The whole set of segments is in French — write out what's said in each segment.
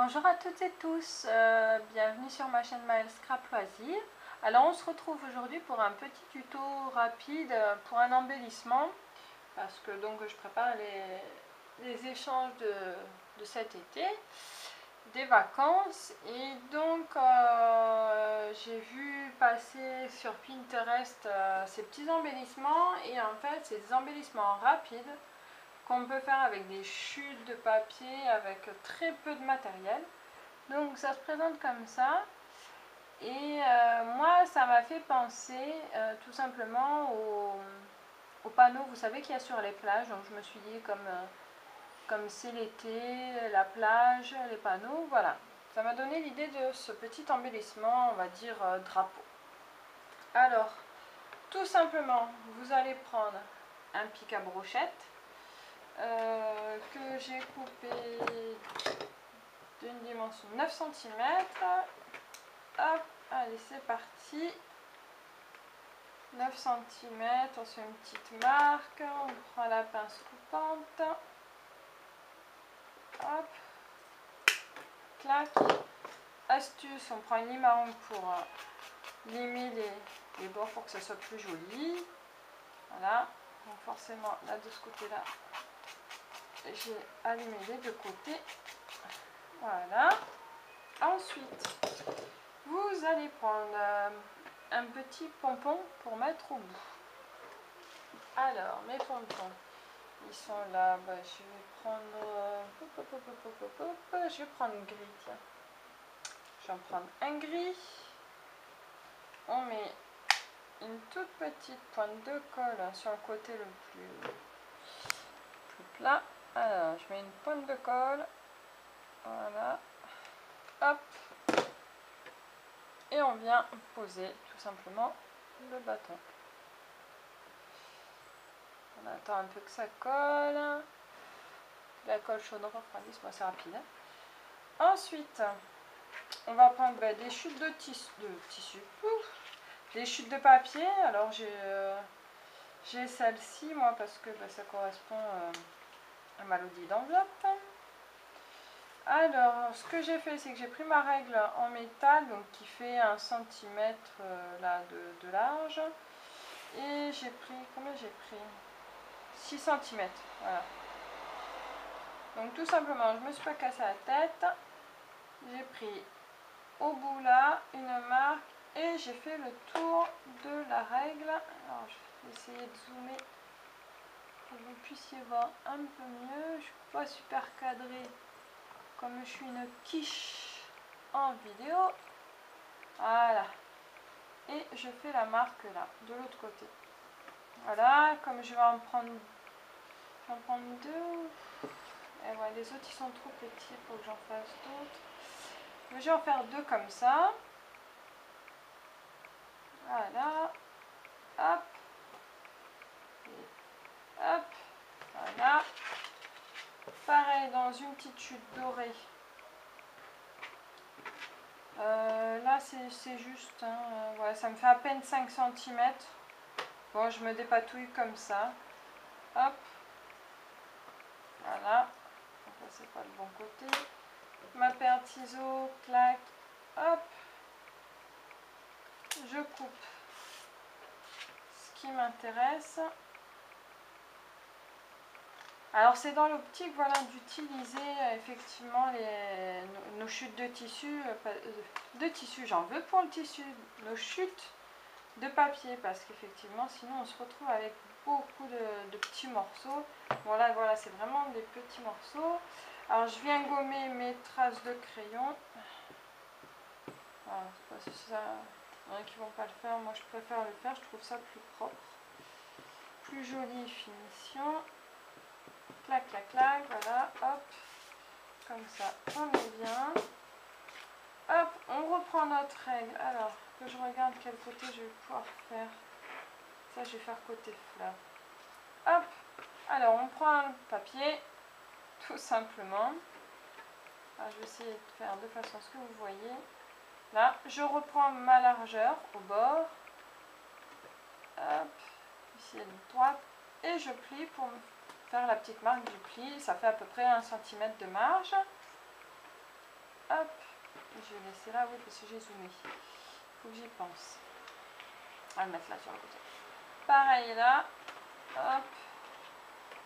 Bonjour à toutes et tous, bienvenue sur ma chaîne Maëlle Scrap Loisirs. Alors on se retrouve aujourd'hui pour un petit tuto rapide pour un embellissement parce que donc je prépare les échanges de cet été, des vacances, et donc j'ai vu passer sur Pinterest ces petits embellissements, et en fait c'est des embellissements rapides qu'on peut faire avec des chutes de papier avec très peu de matériel. Donc ça se présente comme ça, et moi ça m'a fait penser tout simplement aux panneaux, vous savez, qu'il y a sur les plages. Donc je me suis dit, comme c'est l'été, la plage, les panneaux, voilà. Ça m'a donné l'idée de ce petit embellissement, on va dire drapeau. Alors, tout simplement, vous allez prendre un pic à brochette que j'ai coupé d'une dimension 9 cm. Hop, allez, c'est parti. 9 cm, on se fait une petite marque, on prend la pince coupante. Hop, clac. Astuce, on prend une lime à ongles pour limer les bords pour que ça soit plus joli. Voilà, donc forcément là de ce côté là, j'ai allumé les deux côtés. Voilà. Ensuite, vous allez prendre un petit pompon pour mettre au bout. Alors, mes pompons, ils sont là. Bah, je vais prendre je vais prendre gris, tiens. Je vais en prendre un gris. On met une toute petite pointe de colle sur le côté le plus plat. Alors, je mets une pointe de colle. Voilà. Hop. Et on vient poser tout simplement le bâton. On attend un peu que ça colle. La colle chaude refroidisse, moi c'est rapide. Ensuite, on va prendre des chutes de tissu. Des chutes de papier. Alors j'ai celle-ci moi parce que ça correspond à ma lodie d'enveloppe. Alors, ce que j'ai fait, c'est que j'ai pris ma règle en métal, donc qui fait 1 cm là de large. Et j'ai pris, combien j'ai pris? 6 cm, voilà. Donc tout simplement, je me suis pas cassé la tête. J'ai pris au bout là une marque et j'ai fait le tour de la règle. Alors je vais essayer de zoomer pour que vous puissiez voir un peu mieux. Je suis pas super cadrée comme je suis une quiche en vidéo. Voilà. Et je fais la marque là, de l'autre côté. Voilà, comme je vais en prendre deux. Et ouais, les autres ils sont trop petits pour que j'en fasse d'autres. Je vais en faire deux comme ça. Voilà. Hop. Et hop. Voilà. Pareil dans une petite chute dorée. Là c'est juste, hein, ouais, ça me fait à peine 5 cm. Bon, je me dépatouille comme ça. Hop. Voilà. Donc c'est pas le bon côté. Ma paire de ciseaux, clac. Hop. Je coupe ce qui m'intéresse. Alors c'est dans l'optique, voilà, d'utiliser effectivement nos chutes de tissu, j'en veux pour le tissu, nos chutes de papier, parce qu'effectivement sinon on se retrouve avec beaucoup de petits morceaux. Bon là voilà, c'est vraiment des petits morceaux. Alors je viens gommer mes traces de crayon. Voilà, c'est pas ça, il y en a qui vont pas le faire, moi je préfère le faire, je trouve ça plus propre, plus jolie finition. Clac, clac, clac, voilà, hop, comme ça, on est bien. Hop, on reprend notre règle. Alors, que je regarde quel côté je vais pouvoir faire. Ça, je vais faire côté fleur. Hop, alors on prend le papier, tout simplement. Alors, je vais essayer de faire de façon à ce que vous voyez. Là, je reprends ma largeur au bord. Hop, ici à droite, et je plie pour me faire la petite marque du pli. Ça fait à peu près 1 cm de marge. hop, je vais laisser là, oui, parce que j'ai zoomé. Il faut que j'y pense. On va le mettre là sur le côté. Pareil là, hop,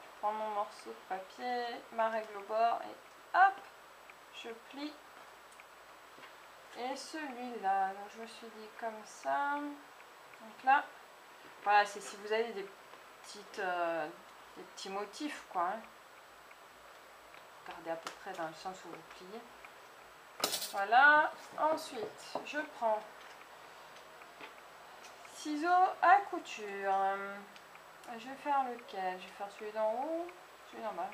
je prends mon morceau de papier, ma règle au bord et hop, je plie. Et celui-là, donc je me suis dit comme ça. Donc là, voilà, c'est si vous avez des petits motifs, quoi. Hein. Regardez à peu près dans le sens où vous pliez. Voilà. Ensuite, je prends ciseaux à couture. Je vais faire lequel? Je vais faire celui d'en haut, celui d'en bas.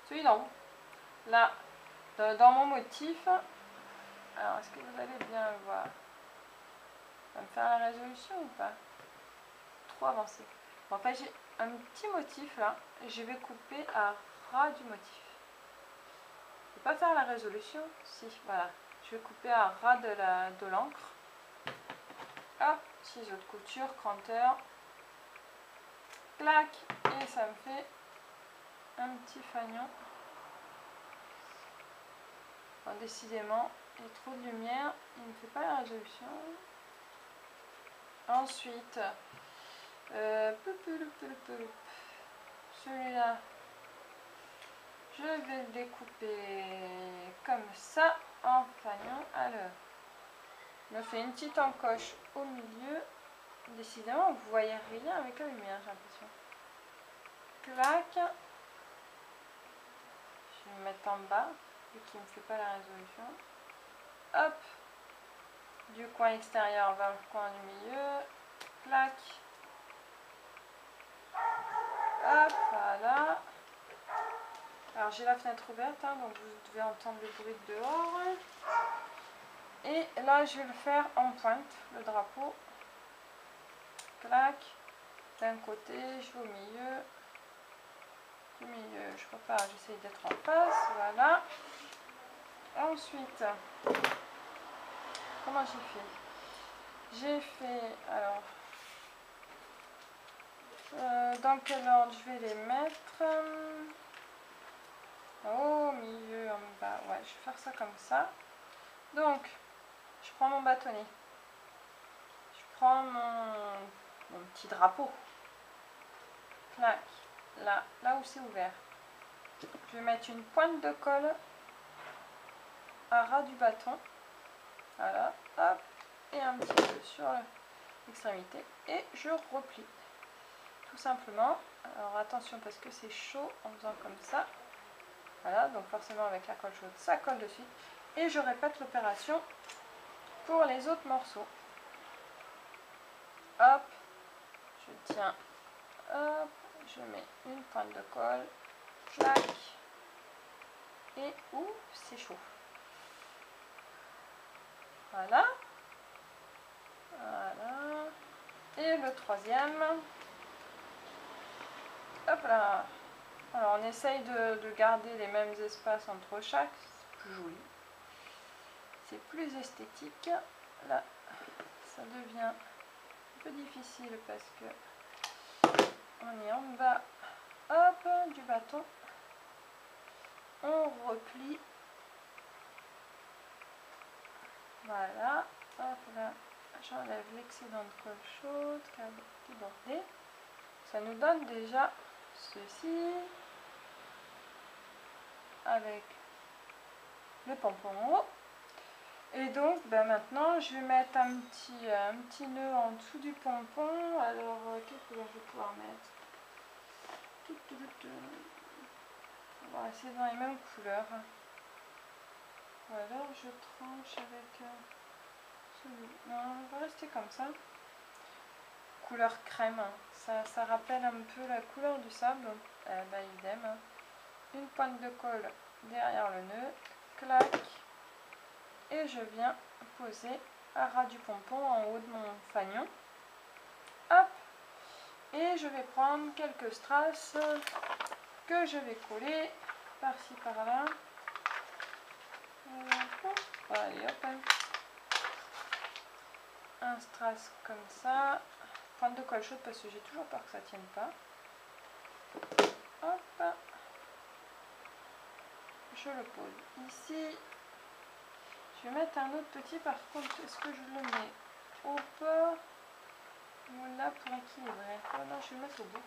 Celui d'en haut. Là, dans mon motif. Alors, est-ce que vous allez bien le voir? Ça va me faire la résolution ou pas? Trop avancé. Bon, en fait, j'ai un petit motif là. Je vais couper à ras du motif. Je ne vais pas faire la résolution. Si, voilà. Je vais couper à ras de l'encre. Hop, ciseaux de couture, cranteur. Clac. Et ça me fait un petit fanion. Bon, décidément, il y a trop de lumière. Il ne fait pas la résolution. Ensuite, celui-là, je vais le découper comme ça en fanion. Alors, je me fais une petite encoche au milieu. Décidément, vous voyez rien avec la lumière, j'ai l'impression. Clac. Je vais me mettre en bas, vu qu'il ne me fait pas la résolution. Hop. Du coin extérieur vers le coin du milieu. Clac. Hop, voilà. Alors j'ai la fenêtre ouverte, hein, donc vous devez entendre le bruit de dehors. Et là je vais le faire en pointe, le drapeau. Clac. D'un côté, je vais au milieu. Du milieu, je repars, j'essaye d'être en face. Voilà. Ensuite, comment j'ai fait? J'ai fait, alors, dans quel ordre je vais les mettre? Au milieu, en bas. Ouais, je vais faire ça comme ça. Donc, je prends mon bâtonnet. Je prends mon petit drapeau. Clac. Là où c'est ouvert. Je vais mettre une pointe de colle à ras du bâton. Voilà. Hop. Et un petit peu sur l'extrémité. Et je replie. Tout simplement. Alors attention parce que c'est chaud en faisant comme ça. Voilà, donc forcément avec la colle chaude, ça colle de suite. Et je répète l'opération pour les autres morceaux. Hop, je tiens, hop, je mets une pointe de colle, clac, et ouh, c'est chaud. Voilà, voilà, et le troisième, hop là. Alors on essaye de garder les mêmes espaces entre chaque, c'est plus joli, c'est plus esthétique. Là, ça devient un peu difficile parce que on est en bas, hop, du bâton, on replie, voilà, hop là, j'enlève l'excédent de colle chaude qui a débordé, ça nous donne déjà ceci avec le pompon en haut. Et donc ben maintenant je vais mettre un petit nœud en dessous du pompon. Alors quelle couleur je vais pouvoir mettre? On va essayer dans les mêmes couleurs. Ou alors je tranche avec celui. Non, on va rester comme ça. Couleur crème. Ça rappelle un peu la couleur du sable. Ben, idem. Une pointe de colle derrière le nœud. Clac. Et je viens poser à ras du pompon en haut de mon fanion. Hop. Et je vais prendre quelques strass que je vais coller par-ci par-là. Allez, hop. Un strass comme ça. Pointe de colle chaude parce que j'ai toujours peur que ça tienne pas. Hop. je le pose ici. Je vais mettre un autre petit, par contre, est-ce que je le mets au bas ou là pour équilibrer? Oh non, je vais le mettre au bout.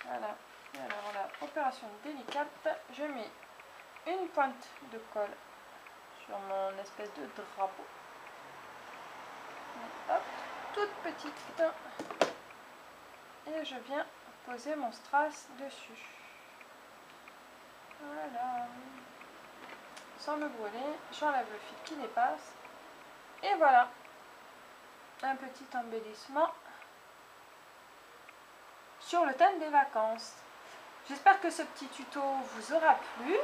Voilà. Et alors là, opération délicate, je mets une pointe de colle sur mon espèce de drapeau. Et hop, toute petite. Et je viens poser mon strass dessus. Voilà. Sans me brûler, j'enlève le fil qui dépasse. Et voilà. Un petit embellissement sur le thème des vacances. J'espère que ce petit tuto vous aura plu.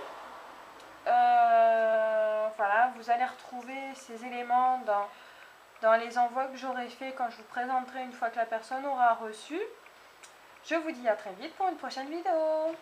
Voilà, vous allez retrouver ces éléments dans les envois que j'aurai fait quand je vous présenterai une fois que la personne aura reçu. Je vous dis à très vite pour une prochaine vidéo.